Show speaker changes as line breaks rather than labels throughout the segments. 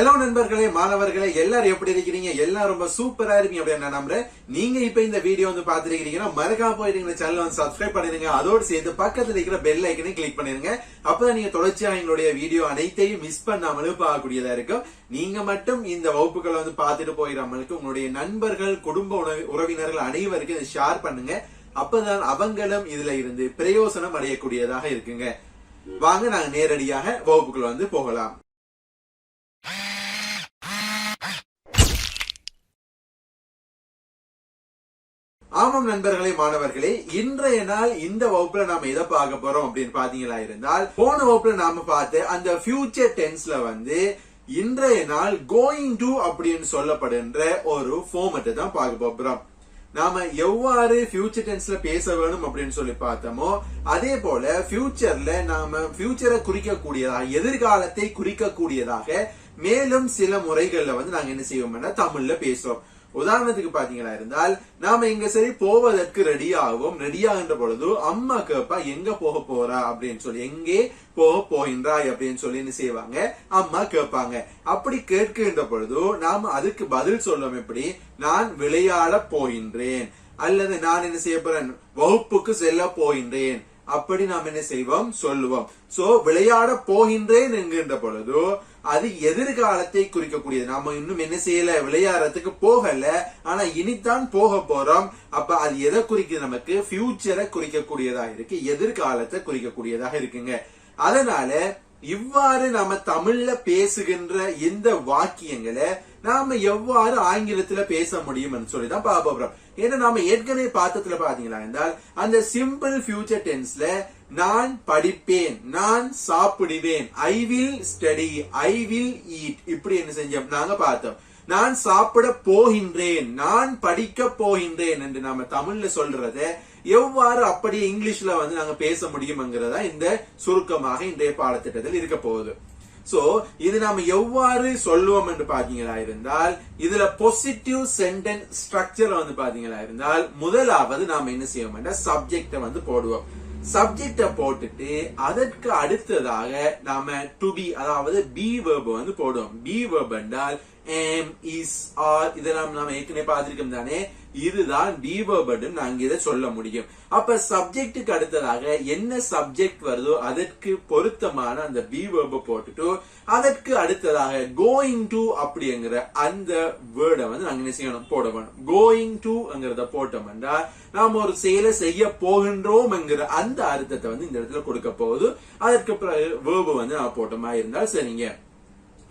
Hello நண்பர்களே, மாணவர்களே, எல்லாரும் எப்படி இருக்கீங்க? எல்லாரும் ரொம்ப சூப்பரா இருக்கீங்க அப்படின்னு நான் நம்புறேன். நீங்க இப்ப இந்த வீடியோ வந்து பாத்துருக்கீங்கன்னா மறக்காம போயிட்டு இந்த சேனல் வந்து சப்ஸ்கிரைப் பண்ணிருங்க. அதோடு சேர்த்து பக்கத்துல இருக்கிற பெல் ஐக்கனை கிளிக் பண்ணிருங்க. அப்பதான் நீங்க தொடர்ச்சியா எங்களுடைய வீடியோ அனைத்தையும் மிஸ் பண்ணாமலும் பார்க்கக்கூடியதா இருக்கும். நீங்க மட்டும் இந்த வகுப்புகளை வந்து பாத்துட்டு போயிடாமலுக்கு உங்களுடைய நண்பர்கள், குடும்ப உறவினர்கள் அனைவருக்கும் இதை ஷேர் பண்ணுங்க. அப்பதான் அவங்களும் இதுல இருந்து பிரயோசனம் அடையக்கூடியதாக இருக்குங்க. வாங்க நாங்க நேரடியாக வகுப்புகள் வந்து போகலாம். ஆமாம் நண்பர்களே, மாணவர்களே, இன்றைய நாள் இந்த வகுப்புல நாம எதை பார்க்க போறோம் அப்படின்னு பாத்தீங்களா இருந்தால், போன வகுப்புல நாம பார்த்து அந்த ஃபியூச்சர் டென்ஸ்ல வந்து இன்றைய நாள் கோயிங் டு அப்படின்னு சொல்லப்படுகின்ற ஒரு ஃபார்மேட்டை தான் பார்க்க போறோம். நாம எவ்வாறு ஃபியூச்சர் டென்ஸ்ல பேச வேணும் அப்படின்னு சொல்லி பார்த்தோமோ அதே போல ஃபியூச்சர்ல நாம ஃபியூச்சரை குறிக்கக்கூடியதாக, எதிர்காலத்தை குறிக்கக்கூடியதாக மேலும் சில முறைகள்ல வந்து நாங்க என்ன செய்வோம்னா தமிழ்ல பேசுவோம். உதாரணத்துக்கு பாத்தீங்களா இருந்தால், நாம இங்க சரி போவதற்கு ரெடி ஆகும். ரெடி ஆகின்ற பொழுது அம்மா கேப்பா எங்க போக போறா அப்படின்னு சொல்லி, எங்கே போக போகின்றாய் அப்படின்னு சொல்லி என்ன செய்வாங்க, அம்மா கேட்பாங்க. அப்படி கேட்கின்ற பொழுது நாம அதுக்கு பதில் சொல்லுவோம். எப்படி? நான் விளையாட போகின்றேன், அல்லது நான் என்ன செய்ய போறேன், வகுப்புக்கு செல்ல போகின்றேன். அப்படி நாம் என்ன செய்வோம், சொல்லுவோம். சோ விளையாட போகின்றேன் என்கின்ற பொழுது அது எதிர்காலத்தை குறிக்கக்கூடியது. நாம இன்னும் என்ன செய்யல, விளையாடுறதுக்கு போகல, ஆனா இனித்தான் போக போறோம். அப்ப அது எதை குறிக்குது, நமக்கு ஃபியூச்சரை குறிக்கக்கூடியதாக இருக்கு, எதிர்காலத்தை குறிக்கக்கூடியதாக இருக்குங்க. அதனால இவ்வாறு நாம தமிழ்ல பேசுகின்ற இந்த வாக்கியங்களை நாம எவ்வாறு ஆங்கிலத்துல பேச முடியும் சொல்லிதான் பாப்போம். ஏன்னா நாம ஏற்கனவே பார்த்ததுல பாத்தீங்களா என்றால், அந்த சிம்பிள் ஃபியூச்சர் டென்ஸ்ல நான் படிப்பேன், நான் சாப்பிடுவேன், I will study, I will eat, இப்படி என்ன செஞ்சோம் நாங்க பார்த்தோம். நான் சாப்பிட போகின்றேன், நான் படிக்க போகின்றேன் என்று நாம தமிழ்ல சொல்றத எவ்வாறு அப்படியே இங்கிலீஷ்ல வந்து நாங்க பேச முடியும்ங்கிறதா இந்த சுருக்கமாக இன்றைய பாடத்திட்டத்தில் இருக்க போகுது. சோ இது நாம எவ்வாறு சொல்லுவோம் என்று பாத்தீங்களா இருந்தால், இதுல பாசிட்டிவ் சென்டென்ஸ் ஸ்ட்ரக்சர் வந்து பாத்தீங்களா இருந்தால், முதலாவது நாம என்ன செய்வோம், சப்ஜெக்ட வந்து போடுவோம். சப்ஜெக்ட போட்டுட்டு அதற்கு அடுத்ததாக நாம டு பி, அதாவது பி வெர்ப் வந்து போடுவோம். பி வெர்ப் என்றால் am, is, are, இதெல்லாம் நாம ஏற்கனவே பார்த்திருக்கோம் தானே. இதுதான் பி வெர்ப் நாங்க இதை சொல்ல முடியும். அப்ப சப்ஜெக்டுக்கு அடுத்ததாக என்ன சப்ஜெக்ட் வருதோ அதற்கு பொருத்தமான அந்த பி வெர்ப் போட்டுட்டு அதற்கு அடுத்ததாக கோயிங் டு அப்படிங்கிற அந்த வேர்டை வந்து நாங்க என்ன செய்யணும், போட வேணும். கோயிங் டுங்கிறத போட்டோம் என்றால் நாம ஒரு செயலை செய்ய போகின்றோம் என்கிற அந்த அர்த்தத்தை வந்து இந்த இடத்துல கொடுக்க போகுது. அதற்கு வேர்பு வந்து நான் போட்டோமா இருந்தால் சரிங்க.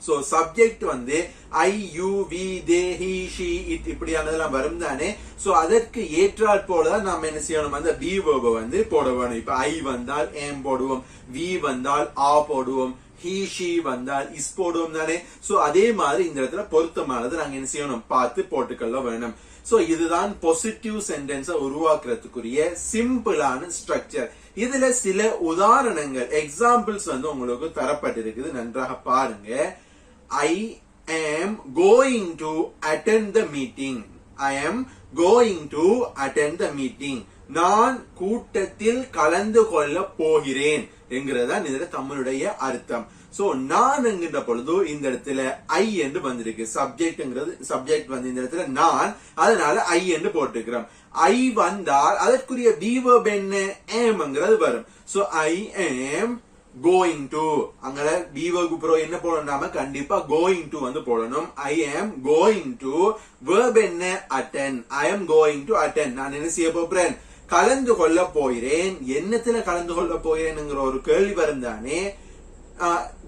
சோ சப்ஜெக்ட் வந்து I, you, we, they, he, she, it இப்படியானதெல்லாம் வரும் தானே. சோ அதற்கு ஏற்றாற் போலதான் நாம என்ன செய்யணும், அந்த பி வெர்ப வந்து போட வேணும். இப்ப ஐ வந்தால் ஏம் போடுவோம், வி வந்தால் ஆ போடுவோம், ஹி, ஷி வந்தால் இஸ் போடுவோம் தானே. சோ அதே மாதிரி இந்த இடத்துல பொருத்தமானது நாங்க என்ன செய்யணும், பார்த்து போட்டுக்கொள்ள வேணும். சோ இதுதான் பாசிட்டிவ் சென்டென்ஸை உருவாக்குறதுக்குரிய சிம்பிளான ஸ்ட்ரக்சர். இதுல சில உதாரணங்கள், எக்ஸாம்பிள்ஸ் வந்து உங்களுக்கு தரப்பட்டிருக்குது, நன்றாக பாருங்க. I am going to attend the meeting. I am going to attend the meeting. நான் கூட்டத்தில் கலந்து கொள்ள போகிறேன் என்கிறதான் இதுல தமிழுடைய அர்த்தம். சோ நான் என்கின்ற பொழுது இந்த இடத்துல ஐ என்று வந்திருக்கு. சப்ஜெக்ட் வந்து இந்த இடத்துல நான், அதனால ஐ என்று போட்டுக்கிறோம். ஐ வந்தால் அதற்குரிய பி வெர்ப் என்ன, ஏம்ங்கிறது வரும். So I am going to, அங்க பி வெர்ப் ப்ரோ என்ன போடணும், கண்டிப்பா going to வந்து போடணும். I am going to, verb என்ன, attend. I am going to attend, நான் என்ன செய்ய போறேன், கலந்து கொள்ள போகிறேன். என்னத்துல கலந்து கொள்ள போகிறேன்ங்கிற ஒரு கேள்வி வரும் தானே.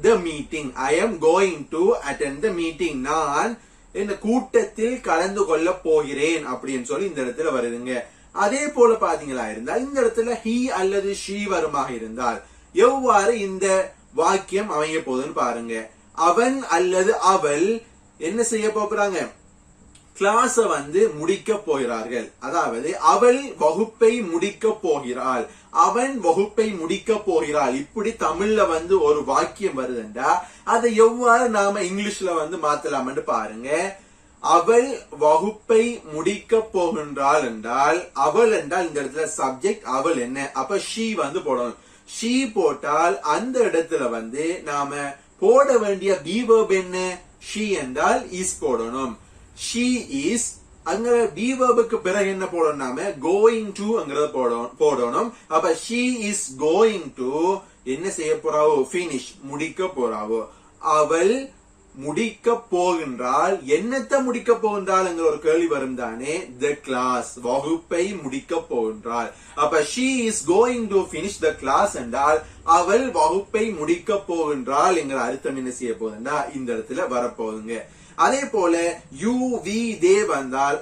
the meeting, I am going to attend the meeting, நான் இந்த கூட்டத்தில் கலந்து கொள்ள போகிறேன் அப்படின்னு சொல்லி இந்த இடத்துல வருதுங்க. அதே போல பாத்தீங்களா இருந்தால், இந்த இடத்துல he அல்லது she வருமாக இருந்தால் எவ்வாறு இந்த வாக்கியம் அமைய போகுதுன்னு பாருங்க. அவன் அல்லது அவள் என்ன செய்ய போறாங்க, கிளாஸ வந்து முடிக்க போகிறார்கள். அதாவது அவள் வகுப்பை முடிக்க போகிறாள், அவன் வகுப்பை முடிக்க போகிறாள். இப்படி தமிழ்ல வந்து ஒரு வாக்கியம் வருதுண்டா அதை எவ்வாறு நாம இங்கிலீஷ்ல வந்து மாத்தலாம்னு பாருங்க. அவள் வகுப்பை முடிக்க போகின்றாள் என்றால், அவள் என்றால் இந்த இடத்துல சப்ஜெக்ட் அவள் என்ன, அப்ப she வந்து போடணும். she போட்டால் அந்த இடத்துல வந்து நாம போட வேண்டிய பி வெர்ப் என்ன, she என்றால் is போடணும். she is அங்க be verb-க்கு பிறகு என்ன போடணும் நாம going to அங்கறத போடணும். அப்ப she is going to என்ன செய்ய போறாவோ finish முடிக்க போறாவோ. அவள் முடிக்க போகின்றாள். என்னத்தை முடிக்க போகின்றாள் என்கிற ஒரு கேள்வி வரும் தானே. the class வகுப்பை முடிக்க போகின்றாள். அப்ப she is going to finish the class என்றால் அவள் வகுப்பை முடிக்க போகின்றாள் என்கிற அர்த்தம் என்ன செய்ய போகுதுன்னா இந்த இடத்துல வரப்போகுதுங்க. அதே போல யூ வி தே வந்தால்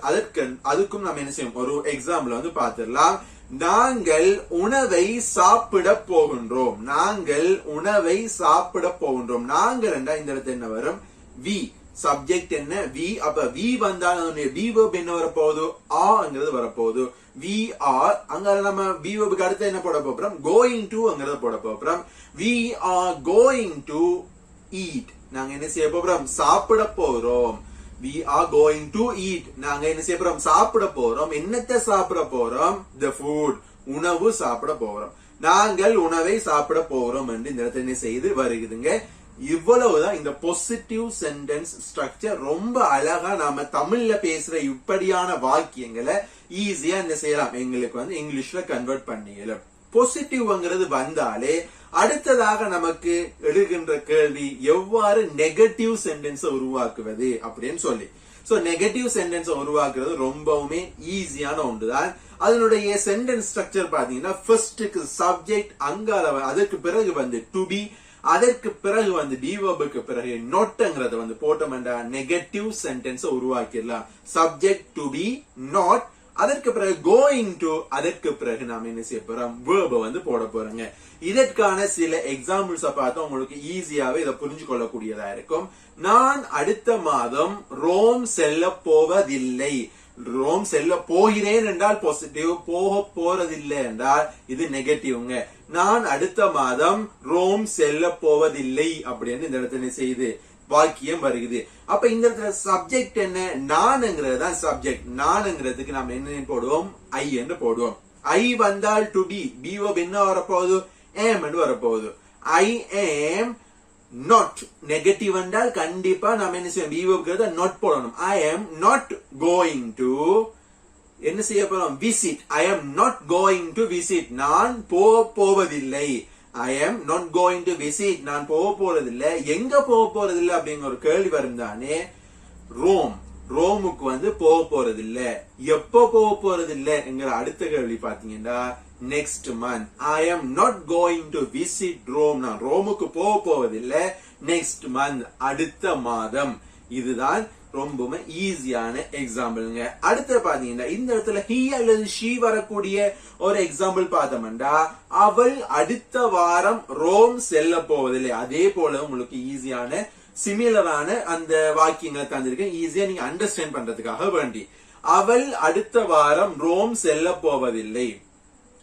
அதுக்கும் நம்ம என்ன செய்யும் ஒரு எக்ஸாம்பிள் வந்து பாத்துடலாம். நாங்கள் உணவை சாப்பிட போகின்றோம். நாங்கள் உணவை சாப்பிட போகின்றோம். நாங்கள் என்றா இந்த இடத்துல என்ன வரும் வி சப்ஜெக்ட் என்ன வி. அப்ப வி வந்தால் அதனுடைய வி வெர்ப் என்ன வரப்போகுது ஆங்கிறது வரப்போகுது. வி ஆர் அங்க நம்ம வி வெர்புக்கு அடுத்து என்ன போட போறோம் கோயிங் டு அங்கறத போட போறோம். We are going to eat நாங்க என்ன செய்ய போறோம் சாப்பிட போறோம். we are going to eat நாங்க என்ன செய்ய போறோம் சாப்பிட போறோம். என்னத்தை சாப்பிட போறோம் the food உணவு சாப்பிட போறோம். நாங்கள் உணவை சாப்பிட போறோம் என்று இந்த இடத்துல என்ன செய்து வருகுதுங்க. இவ்வளவுதான் இந்த பாசிட்டிவ் சென்டென்ஸ் ஸ்ட்ரக்சர். ரொம்ப அழகா நாம தமிழ்ல பேசுற இப்படியான வாக்கியங்களை ஈஸியா என்ன செய்யலாம் எங்களுக்கு வந்து இங்கிலீஷ்ல கன்வெர்ட் பண்ணிடலாம். பாசிட்டிவ்ங்கிறது வந்தாலே அடுத்ததாக நமக்கு எழுகின்ற கேள்வி எவ்வாறு நெகட்டிவ் சென்டென்ஸ் உருவாக்குவது அப்படின்னு சொல்லி. சோ நெகட்டிவ் சென்டென்ஸ் உருவாக்குறது ரொம்பவுமே ஈஸியான ஒன்றுதான். அதனுடைய சென்டென்ஸ் ஸ்ட்ரக்சர் பாத்தீங்கன்னா ஃபர்ஸ்ட்க்கு சப்ஜெக்ட் அங்கால அதற்கு பிறகு வந்து டு பி அதற்கு பிறகு வந்து பி வெர்புக்கு பிறகு நோட்ங்கிறத வந்து போட்டோம்னா நெகட்டிவ் சென்டென்ஸ் உருவாக்கிடலாம். சப்ஜெக்ட் டு பி நாட் அதற்கு பிறகு கோயிங் டு அதற்கு பிறகு நாம என்ன செய்ய போறோம் verb வந்து போட போறோங்க. இதற்கான சில எக்ஸாம்பிள்ஸ் பார்த்தா உங்களுக்கு ஈஸியாவே இதை புரிஞ்சு கொள்ளக்கூடியதா இருக்கும். நான் அடுத்த மாதம் ரோம் செல்ல போவதில்லை. ரோம் செல்ல போகிறேன் என்றால் பாசிட்டிவ், போக போறதில்லை என்றால் இது நெகட்டிவ்ங்க. நான் அடுத்த மாதம் ரோம் செல்ல போவதில்லை அப்படின்னு இந்த இடத்துல செய்து வாக்கியம் வருகிறது. அப்ப இந்த இடத்துல சப்ஜெக்ட் என்ன நான்ங்கிறது தான் சப்ஜெக்ட். நான்ங்கிறதுக்கு நம்ம என்ன போடுவோம் ஐ என்று போடுவோம். ஐ வந்தால் டு பி பி வெர்ப் என்ன வரப்போகுது am என்று வரப்போகுது. ஐ am not நெகட்டிவ் என்றால் கண்டிப்பா நம்ம என்ன செய்வோம் பி வெர்ப் not போடணும். ஐ am not going to என்ன செய்ய போறோம் visit. I am not going to visit நான் போவதில்லை. I am not going to visit நான் போறதில்லை. எங்க போறதில்லை அப்படிங்கிற ஒரு கேள்வி வரும் தானே. ரோமுக்கு வந்து போறதில்லை. எப்ப போறதில்லை என்கிற அடுத்த கேள்வி பாத்தீங்கன்னா next month. I am not going to visit Rome நான் ரோமுக்கு போவதில்லை. நெக்ஸ்ட் மந்த் அடுத்த மாதம். இதுதான் ரொம்பவுமே ஈஸியான எக்ஸாம்பிள்ங்க. அடுத்து பாத்தீங்கன்னா இந்த இடத்துல he அல்லது she வரக்கூடிய ஒரு எக்ஸாம்பிள் பார்த்தோம்னா அவள் அடுத்த வாரம் ரோம் செல்ல போவதில்லை. அதே போல உங்களுக்கு ஈஸியான சிமிலரான அந்த வாக்கியங்களை தந்திருக்கேன் ஈஸியா நீங்க அண்டர்ஸ்டாண்ட் பண்றதுக்காக வேண்டி. அவள் அடுத்த வாரம் ரோம் செல்ல போவதில்லை.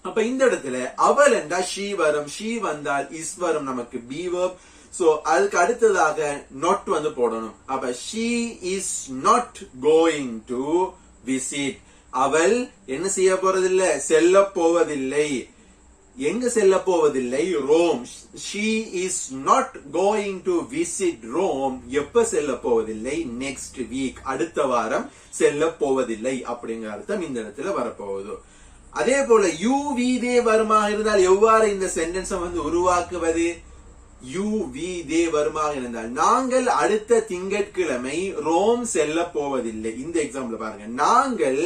அப்ப இந்த இடத்துல அவள் என்றா she வரும். she வந்தால் is வரும் நமக்கு be verb. சோ அதுக்கு அடுத்ததாக not வந்து போடணும். அப்ப she is not going to visit அவள் என்ன செய்ய போறதில்லை செல்ல போவதில்லை. எங்க செல்ல போவதில்லை Rome. she is not going to visit Rome எப்ப செல்ல போவதில்லை நெக்ஸ்ட் வீக் அடுத்த வாரம் செல்ல போவதில்லை அப்படிங்கிற அர்த்தம் இந்த இடத்துல வரப்போகுது. அதே போல யூ வி தே வருமாக இருந்தால் எவ்வாறு இந்த சென்டென்ஸ் வந்து உருவாக்குவது. யூ வி தே வருமாக இருந்தால் நாங்கள் அடுத்த திங்கட்கிழமை ரோம் செல்ல போவதில்லை. இந்த எக்ஸாம்பிள் பாருங்க நாங்கள்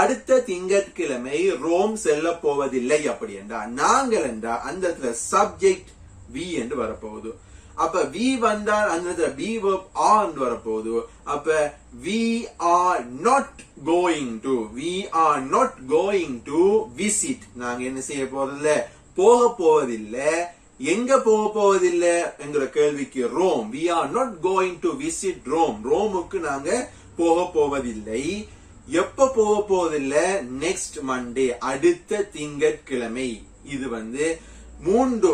அடுத்த திங்கட்கிழமை ரோம் செல்ல போவதில்லை அப்படி என்றா நாங்கள் என்றா அந்த இடத்துல சப்ஜெக்ட் வி என்று வரப்போகுது. அப்ப வி வந்தால் அந்த இடத்துல பி வெர்ப் ஆர் என்று வரப்போகுது. அப்ப we are not going to visit நாங்க என்ன செய்ய போறதில்லை போவதில்லை. எங்க போவதில்லை என்கிற கேள்விக்கு Rome. we are not going to visit Rome ரோமுக்கு நாங்க போவதில்லை. எப்ப போவதில்லை நெக்ஸ்ட் மண்டே அடுத்த திங்கட்கிழமை. இது வந்து 3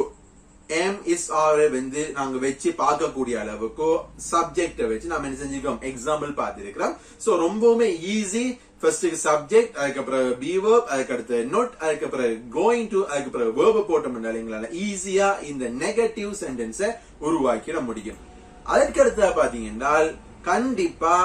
am is are வந்து நாங்க வச்சு பார்க்கக்கூடிய அளவுக்கு சப்ஜெக்ட வச்சு நாம என்ன செஞ்சிருக்கோம் எக்ஸாம்பிள் பார்த்திருக்கிறோம். சோ ரொம்பவுமே ஈஸி. ஃபர்ஸ்ட் சப்ஜெக்ட் அதுக்கப்புறம் பி வெர்ப் அதுக்கடுத்து நோட் அதுக்கப்புறம் கோயிங் டு அதுக்கப்புறம் வெர்ப் போட்டோம்னா ஈஸியா இந்த நெகட்டிவ் சென்டென்ஸை உருவாக்கிட முடியும். அதற்கு அடுத்ததா பாத்தீங்கன்னா கண்டிப்பா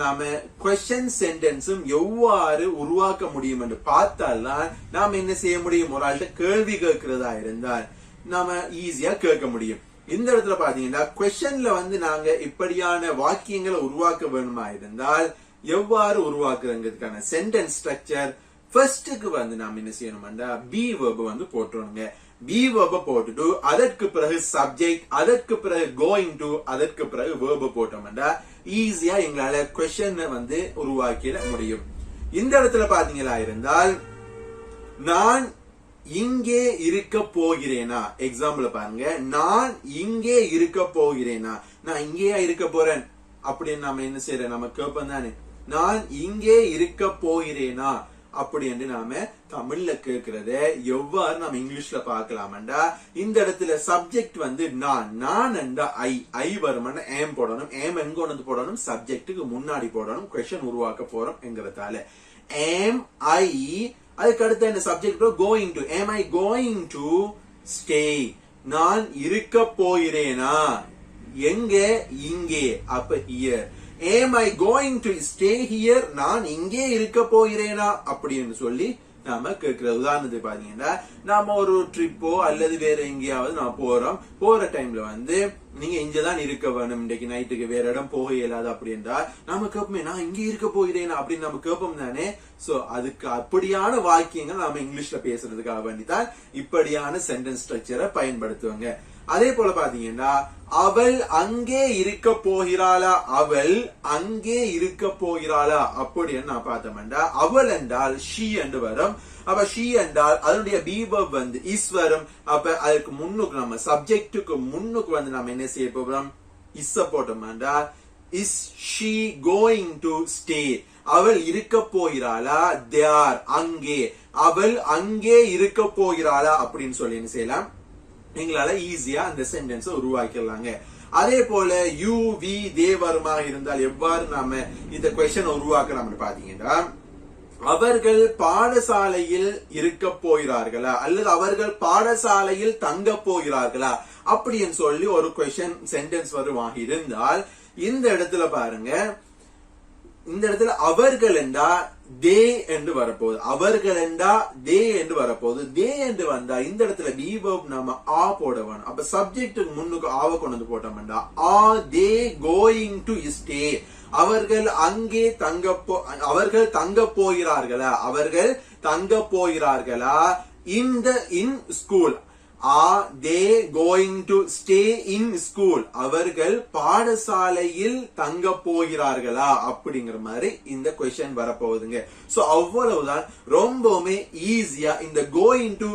நாம கொஸ்டின் சென்டென்ஸும் எவ்வாறு உருவாக்க முடியும் என்று பார்த்தால்தான் நாம என்ன செய்ய முடியும். ஒரு ஆள்கிட்ட கேள்வி கேட்கிறதா இருந்தால் நாம ஈஸியா கேட்க முடியும். இந்த இடத்துல பாத்தீங்கன்னா கொஸ்டின்ல நாங்க இப்படியான வாக்கியங்களை உருவாக்க வேணுமா இருந்தால் எவ்வாறு உருவாக்குறதுக்கான சென்டென்ஸ் ஸ்ட்ரக்சர் ஃபர்ஸ்டுக்கு நாம என்ன செய்யணும்னா பி வெர்ப் போட்டுருங்க. பி வெர்ப போட்டுட்டு அதற்கு பிறகு சப்ஜெக்ட், அதற்கு பிறகு கோயிங் டு, அதற்கு பிறகு வெர்ப போட்டோம்னா ஈஸியா எங்களால கொஸ்டின் உருவாக்கிட முடியும். இந்த இடத்துல பாத்தீங்களா இருந்தால் நான் இங்கே இருக்க போகிறேனா, எக்ஸாம்பிள் பாருங்க, நான் இங்கே இருக்க போகிறேனா, நான் இங்கேயா இருக்க போறேன் அப்படின்னு நாம என்ன செய்யறோம், நம்ம கேட்போம் தானே, நான் இங்கே இருக்க போகிறேனா அப்படி என்று நாம தமிழ்ல கேட்கிறத எவ்வாறு நாம இங்கிலீஷ்ல பார்க்கலாம்டா, இந்த இடத்துல சப்ஜெக்ட் நான் என்றா ஐ வருமான ஏம் போடணும். ஏம் எங்க கொண்டு போடணும், சப்ஜெக்டுக்கு முன்னாடி போடணும். கொஸ்டின் உருவாக்க போறோம் என்கிறதால ஏம் ஐ, அதுக்கு அடுத்த இந்த subject going to, am I going to stay, நான் இருக்க போகிறேனா, எங்க இங்கே, அப்ப here. Am I going to stay here? நான் இங்கே இருக்க போகிறேனா அப்படின்னு சொல்லி நாம கேட்கிற உதாரணத்துக்கு பாத்தீங்கன்னா, நாம ஒரு ட்ரிப்போ அல்லது வேற எங்கேயாவது நாம போற டைம்ல நீங்க இங்கதான் இருக்க வேணும், இன்றைக்கு நைட்டுக்கு வேற இடம் போக இயலாது அப்படின்றா நாம கேட்போமே, நான் இங்கே இருக்க போகிறேனா அப்படின்னு நம்ம கேட்போம் தானே. சோ அதுக்கு அப்படியான வாக்கியங்கள் நாம இங்கிலீஷ்ல பேசுறதுக்காக வேண்டிதான் இப்படியான சென்டென்ஸ் ஸ்ட்ரக்சரை பயன்படுத்துவாங்க. அதே போல பாத்தீங்கன்னா அவள் அங்கே இருக்க போகிறாளா, அவள் அங்கே இருக்க போகிறாளா அப்படின்னு நான் பார்த்தோம்டா, அவள் என்றால் ஷீ என்று வரும். அப்ப ஷீ என்றால் அதனுடைய பி வெர்ப் இஸ் வரும். அப்ப அதுக்கு முன்னுக்கு நம்ம சப்ஜெக்டுக்கு முன்னுக்கு நம்ம என்ன செய்ய போறோம், இஸ் போட்டோம்டா, is she going to stay, அவள் இருக்க போகிறாளா, தேர் அங்கே, அவள் அங்கே இருக்க போகிறாளா அப்படின்னு சொல்லி என்ன செய்யலாம், எங்களால ஈஸியா அந்த சென்டென்ஸ் உருவாக்கிடலாங்க. அதே போல யூ வி தே வருமாக இருந்தால் எவ்வாறு நாம இந்த கொஸ்டின் உருவாக்கலாம்னு பாத்தீங்கன்னா, அவர்கள் பாடசாலையில் இருக்க போகிறார்களா அல்லது அவர்கள் பாடசாலையில் தங்க போகிறார்களா அப்படின்னு சொல்லி ஒரு கொஸ்டின் சென்டென்ஸ் வருமாக இருந்தால், இந்த இடத்துல பாருங்க, இந்த இடத்துல அவர்கள் என்றா தே என்று வரப்போகுது, அவர்கள் என்றா தே என்று வரப்போகுது. தே என்று வந்தா இந்த இடத்துல பி வெர்ப் நாம ஆ போட வேணும். அப்ப சப்ஜெக்டுக்கு முன்னுக்கு ஆவ கொண்டு போட்டோம்டா, are they going to stay, அவர்கள் அங்கே அவர்கள் தங்க போகிறார்களா, அவர்கள் தங்க போகிறார்களா, in school, are they going to stay in school, அவர்கள் பாடசாலையில் தங்க போகிறார்களா அப்படிங்கிற மாதிரி இந்த கொஸ்டின் வரப்போகுதுங்க. சோ அவ்வளவுதான், ரொம்பவுமே ஈஸியா இந்த going to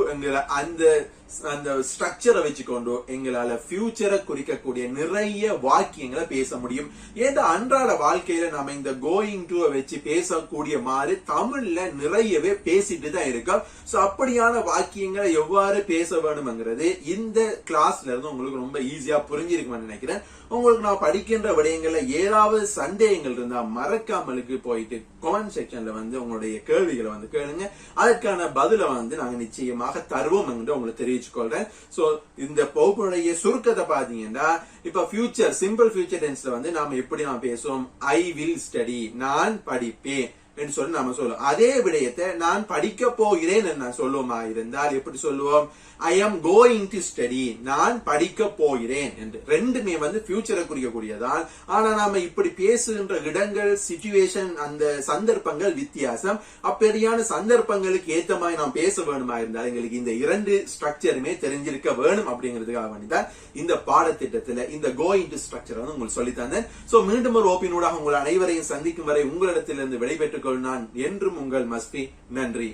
அந்த ஸ்ட்ரக்சரை வச்சுக்கொண்டு எங்களால ஃபியூச்சரை குறிக்கக்கூடிய நிறைய வாக்கியங்களை பேச முடியும். ஏன்னா அன்றாட வாழ்க்கையில நாம இந்த கோயிங் டு வச்சு பேசக்கூடிய மாதிரி தமிழ்ல நிறையவே பேசிட்டு தான் இருக்கோம். சோ அப்படியான வாக்கியங்களை எவ்வாறு பேச வேணும்ங்கிறது இந்த கிளாஸ்ல இருந்து உங்களுக்கு ரொம்ப ஈஸியா புரிஞ்சிருக்கும்னு நினைக்கிறேன். உங்களுக்கு நான் படிக்கின்ற விடயங்கள்ல ஏதாவது சந்தேகங்கள் இருந்தா மறக்காமலுக்கு போயிட்டு கமெண்ட் செக்ஷன்ல உங்களுடைய கேள்விகளை கேளுங்க. அதற்கான பதில நாங்க நிச்சயமாக தருவோம் என்று உங்களுக்கு தெரிவிச்சுக்கொள்றேன். சோ இந்த வகுப்புடைய சுருக்கத்தை பாத்தீங்கன்னா, இப்ப ஃபியூச்சர் சிம்பிள் ஃபியூச்சர் டென்ஸ்ல நாம எப்படி பேசுவோம், ஐ வில் ஸ்டடி, நான் படிப்பேன் என்று சொல்லி நாம சொல்லுவோம். அதே விடயத்தை நான் படிக்க போகிறேன் நான் சொல்லுவோமா இருந்தால் எப்படி சொல்லுவோம், ஐ ஆம் கோயிங் டு ஸ்டடி, நான் படிக்க போகிறேன் என்று. ரெண்டுமே ஃபியூச்சரை குறிக்கக்கூடியதான். ஆனா நாம இப்படி பேசுகின்ற இடங்கள், சிச்சுவேஷன், அந்த சந்தர்ப்பங்கள் வித்தியாசம். அப்படியான சந்தர்ப்பங்களுக்கு ஏத்த மாதிரி நாம் பேச வேணுமா இருந்தால் எங்களுக்கு இந்த இரண்டு ஸ்ட்ரக்சருமே தெரிஞ்சிருக்க வேணும். அப்படிங்கிறதுக்காக வேண்டிதான் இந்த பாடத்திட்டத்துல இந்த கோயிங் டு ஸ்ட்ரக்சர் உங்களுக்கு சொல்லி தந்தேன். சோ மீண்டும் ஒரு ஓப்பினூடாக உங்கள் அனைவரையும் சந்திக்கும் வரை உங்களிடத்திலிருந்து விடைபெற்றுக் கொள் நான் என்றும் உங்கள் மஸ்பி. நன்றி.